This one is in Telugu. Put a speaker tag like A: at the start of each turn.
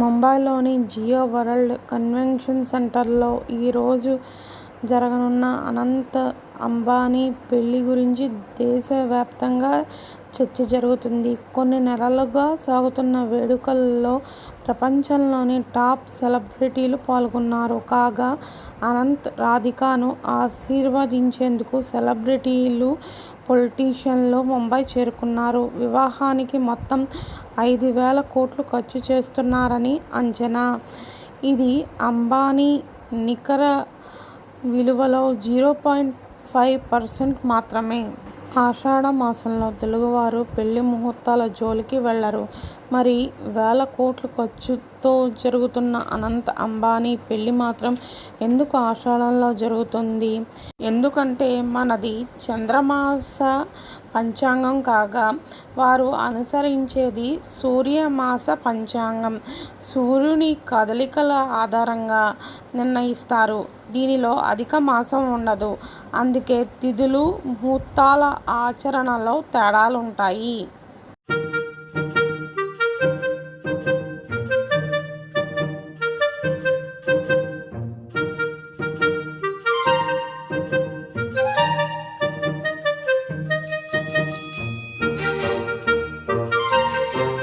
A: ముంబైలోని జియో వరల్డ్ కన్వెన్షన్ సెంటర్లో ఈరోజు జరగనున్న అనంత్ అంబానీ పెళ్లి గురించి దేశవ్యాప్తంగా చర్చ జరుగుతుంది. కొన్ని నెలలుగా సాగుతున్న వేడుకల్లో ప్రపంచంలోని టాప్ సెలబ్రిటీలు పాల్గొన్నారు. కాగా అనంత్, రాధికను ఆశీర్వదించేందుకు సెలబ్రిటీలు, పొలిటీషియన్లు ముంబై చేరుకున్నారు. వివాహానికి మొత్తం 5,000 కోట్లు ఖర్చు చేస్తున్నారని అంచనా. ఇది అంబానీ నికర విలువలో 0.5% మాత్రమే. ఆషాఢ మాసంలో తెలుగువారు పెళ్లి ముహూర్తాల జోలికి వెళ్లరు. మరి వేల కోట్ల ఖర్చుతో జరుగుతున్న అనంత్ అంబానీ పెళ్లి మాత్రం ఎందుకు ఆషాఢంలో జరుగుతుంది? ఎందుకంటే మనది చంద్రమాస పంచాంగం కాగా వారు అనుసరించేది సూర్యమాస పంచాంగం. సూర్యుని కదలికల ఆధారంగా నిర్ణయిస్తారు. దీనిలో అధిక మాసం ఉండదు. అందుకే తిథులు, ముహూర్తాల ఆచరణలో తేడాలుంటాయి.